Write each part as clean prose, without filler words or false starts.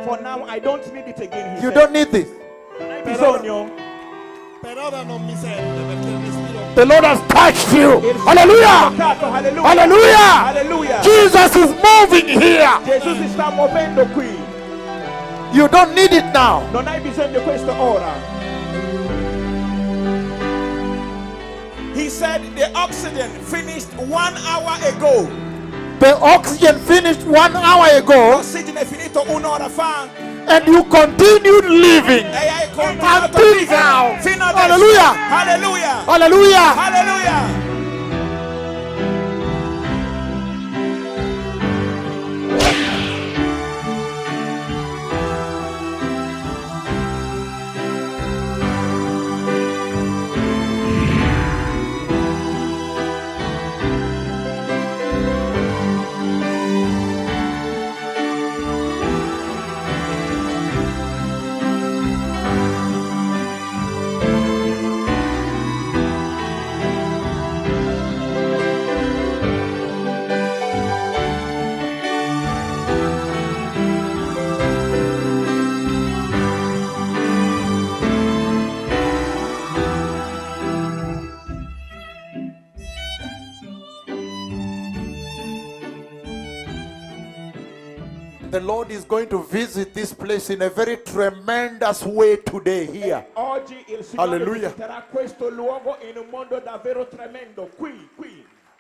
For now, I don't need it again, he You said. don't need this. Non hai bisogno. Per ora non mi serve perché il respiro. The Lord has touched you. Il Signore ti ha Hallelujah. toccato, alleluia. Hallelujah. Alleluia. Jesus is moving here. Gesù si sta muovendo qui. You don't need it now. Non hai bisogno di questo ora. He said the oxygen finished 1 hour ago. The oxygen finished 1 hour ago, L'ossigeno è finito un'ora fa and you continued living. e hai continuato a Until vivere now. fino adesso. Hallelujah. Alleluia. Hallelujah. Alleluia. The Lord is going to visit this place in a very tremendous way today here. Oggi il Signore Alleluia. visiterà questo luogo in un modo davvero tremendo. Qui.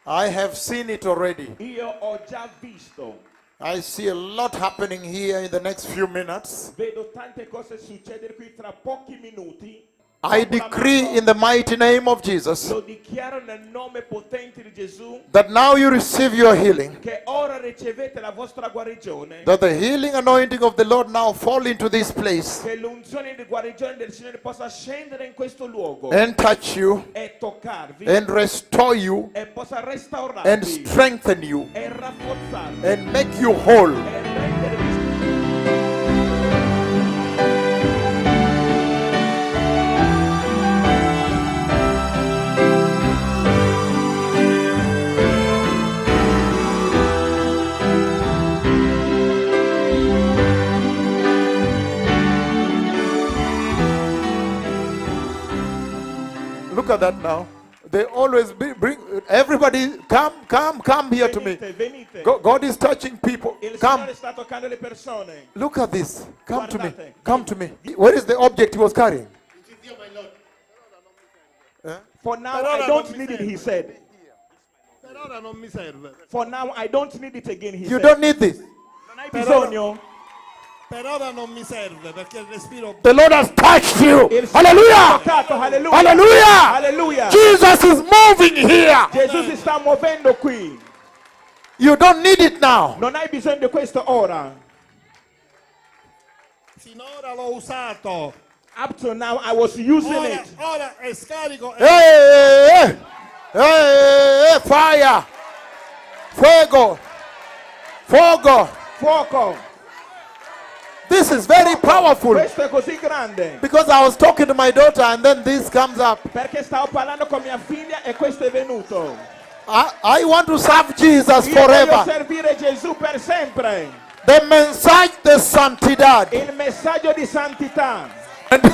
I have seen it already. Io ho già visto. I see a lot happening here in the next few minutes. Vedo tante cose succedere qui tra pochi minuti. I decree in the mighty name of Jesus Lo dichiaro nel nome potente di Gesù that now you receive your healing. che ora ricevete la vostra guarigione. That the healing anointing of the Lord now fall into this place Che l'unzione di guarigione del Signore possa scendere in questo luogo and touch you e toccarvi and restore you e possa restaurarvi and strengthen you e rafforzarvi and make you whole. e rendervi. Look at that now. They always bring everybody, come here to me. Venite. God is touching people. Il Come. Signore sta toccando le persone. Look at this. Come to me. Guardate. Come to me. Where is the object he was carrying? For now, Per ora I don't non mi need it, serve. he said. Per ora non mi serve. For now, I don't need it again, he You said. don't need this. Non hai Per bisogno. Per ora non mi serve perché il respiro. The Lord has touched you. Il Signore ti ha Hallelujah. toccato, alleluia. Hallelujah. Alleluia. Jesus is moving here. Gesù si sta muovendo qui. You don't need it now. Non hai bisogno di questo ora. Finora l'ho usato. Up to now, I was using Ora, it. ora è scarico. Hey, fire. Fuego. Fuego. Fuoco. This is very powerful. Questo è così grande. Because I was talking to my daughter and then this comes up. Perché stavo parlando con mia figlia e questo è venuto. I want to serve Jesus Io voglio forever. servire Gesù per sempre. The mensaje de santidad. Il messaggio di santità.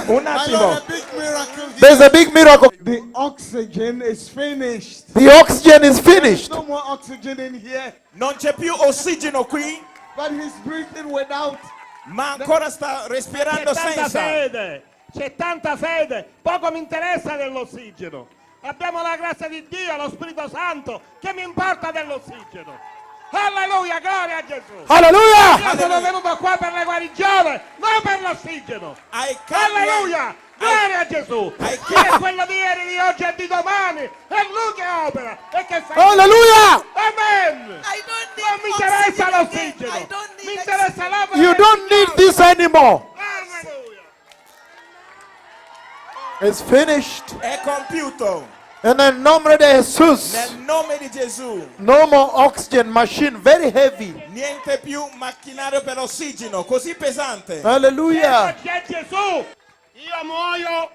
Un My attimo. Lord, a big miracle. There's a big miracle. The oxygen is finished. The oxygen is finished. No more oxygen in here, Non c'è più ossigeno qui, but he's breathing without. ma ancora sta C'è respirando tanta senza. fede. C'è tanta fede. Poco mi interessa dell'ossigeno. Abbiamo la grazia di Dio, lo Spirito Santo. Che mi importa dell'ossigeno? Alleluia, gloria a Gesù. Hallelujah. Io sono venuto qua per la guarigione, non per l'ossigeno. Alleluia, gloria a Gesù. I Chi è quello di ieri, di oggi e di domani? È Lui che opera e che fa. Hallelujah. Amen. I don't need Non mi interessa oxygen again. I l'ossigeno. don't need Mi interessa l'opera. You del don't need Signore. this anymore. Alleluia. It's finished. È compiuto. And nel nome di Jesus. Nel nome di Gesù. No more oxygen machine, very heavy. Niente più macchinario per ossigeno, così pesante. Hallelujah. C'è Gesù. Io muoio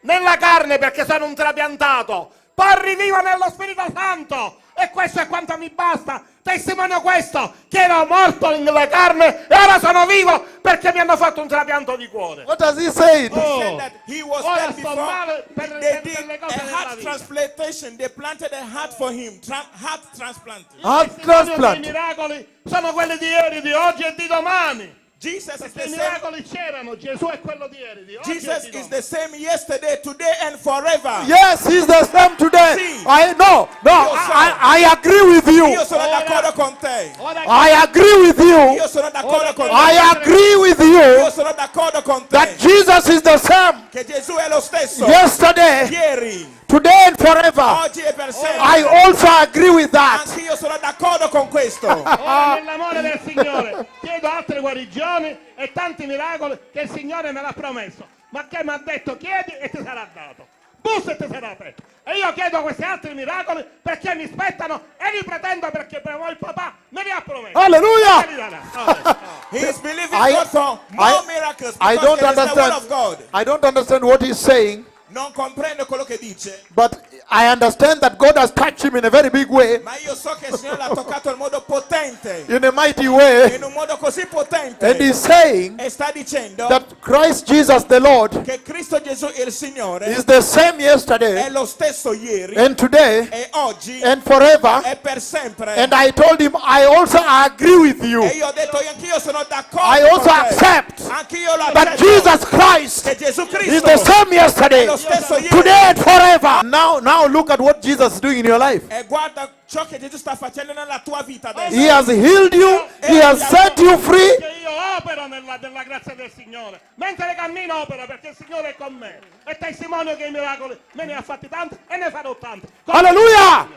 nella carne perché sono un trapiantato, poi rivivo nello Spirito Santo. E questo è quanto mi basta. Testimonio questo, che ero morto nella carne e ora sono vivo perché mi hanno fatto un trapianto di cuore. What does he say? He said that he was Ora dead sto before. male per They per did le a cose della heart vita. transplantation. They planted a heart for him. Heart transplant. Heart I transplant. miracoli sono quelli di ieri, di oggi e di domani. Jesus is Perché the i same. miracoli c'erano, Gesù è quello di ieri, di oggi Jesus e di is domani. the same yesterday, today, and forever. Yes, he's the same today. Sì. I agree with you. Io sono d'accordo con te. Ora I agree with you. Io sono d'accordo con I te. agree with Io you sono d'accordo con that te. Jesus is the same Che Gesù è lo stesso. yesterday, Ieri, today, and forever. oggi e per sempre. I also agree with that. Anch'io sono d'accordo con questo. Ora nell'amore del Signore chiedo altre guarigioni e tanti miracoli che il Signore me l'ha promesso. Ma che mi ha detto chiedi e ti sarà dato. Bussa e ti sarà aperto. E io chiedo questi altri miracoli perché mi spettano e li pretendo perché per voi il papà me li ha promesso. Hallelujah. Me li darà. Oh. He is believing I- God for more I- miracles I because don't it is the word understand. of God. I don't understand what he's saying, Non comprendo quello che dice, but I understand that God has touched him in a very big way, ma io so che il Signore l'ha toccato in modo potente, in a mighty way, in un modo così potente. and he's saying E sta dicendo that Christ Jesus the Lord che Cristo Gesù il Signore is the same è yesterday lo stesso ieri and today e oggi and forever. e per sempre. And I told him I also agree with you. E io ho detto anch'io sono d'accordo I con also te. accept Anch'io lo that accetto Jesus Christ che Gesù is Cristo the same yesterday, è lo stesso ieri. today and forever. Now look at what Jesus is doing in your life. E guarda ciò che Gesù sta facendo nella tua vita adesso. He has healed you. He has set you free. Che io opero nella grazia del Signore. Mentre cammino opero perché il Signore è con me. E testimonio che i miracoli me ne ha fatti tanti e ne farò tanti. Hallelujah.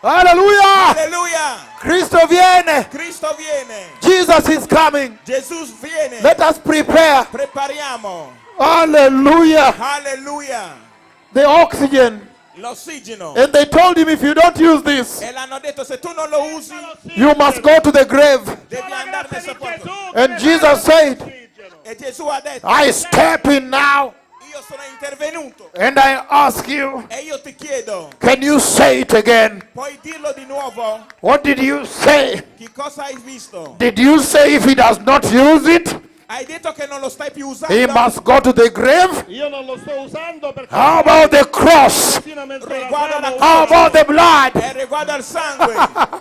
Hallelujah. Alleluia! Cristo viene. Cristo viene. Jesus is coming. Gesù viene. Let us prepare. Prepariamo. Hallelujah. Alleluia. The oxygen. L'ossigeno. And they told him, if you don't use this, E l'hanno detto se tu non lo usi you must go to the grave. devi andare nel sepolcro. And Jesus said, E Gesù ha detto I step in now io sono intervenuto. and I ask you, E io ti chiedo, can you say it again? puoi dirlo di nuovo? What did you say? Che cosa hai visto? Did you say if he does not use it, Hai detto che non lo stai più he usando? must go to the grave? Io non lo sto usando perché How about the cross? fino a Riguarda la How about the blood? E riguardo al sangue.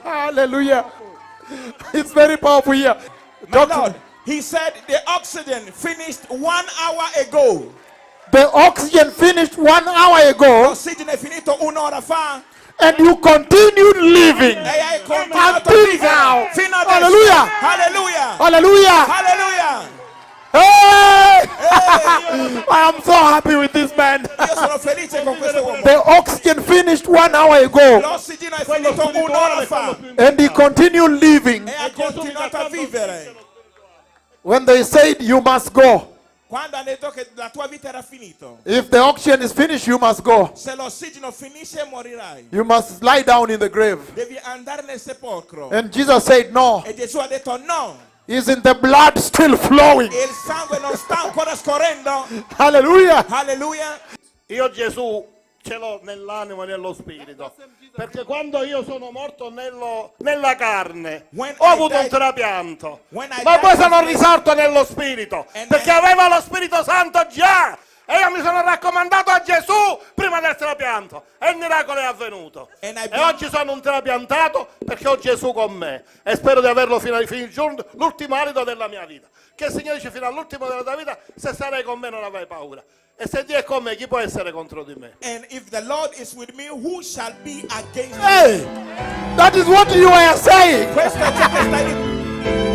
Hallelujah. It's very powerful here. My Doctor, Lord, he said the oxygen finished 1 hour ago. the oxygen finished 1 hour ago L'ossigeno è finito un'ora fa and you continued living. e hai continuato a Until vivere now. fino adesso. Hallelujah. Alleluia. Hallelujah. Alleluia. Hey! Ehi, I am so happy with this man. io sono felice con questo uomo. The oxygen finished 1 hour ago L'ossigeno è finito un'ora fa and he continued living. e ha continuato a vivere. When they said you must go, Quando hanno detto che la tua vita era finita, if the oxygen is finished, you must go. se l'ossigeno finisce morirai. You must lie down in the grave. Devi andare nel sepolcro. And Jesus said, no, E Gesù ha detto no, isn't the blood still flowing? il sangue non sta ancora scorrendo. Hallelujah. Alleluia. io Gesù ce l'ho nell'animo e nello spirito. Perché quando io sono morto nella carne When ho I avuto un died- trapianto, when I ma poi died sono of- risorto nello spirito And perché I- avevo lo Spirito Santo già e io mi sono raccomandato a Gesù prima del trapianto e il miracolo è avvenuto. And I E oggi sono un trapiantato perché ho Gesù con me e spero di averlo fino il giorno, l'ultimo alito della mia vita. Che il Signore dice fino all'ultimo della tua vita, se sarai con me non avrai paura. E se Dio è con me, chi può essere contro di me? And if the Lord is with me, who shall be against me? Hey, that is what you are saying. Questo è ciò che stai dicendo.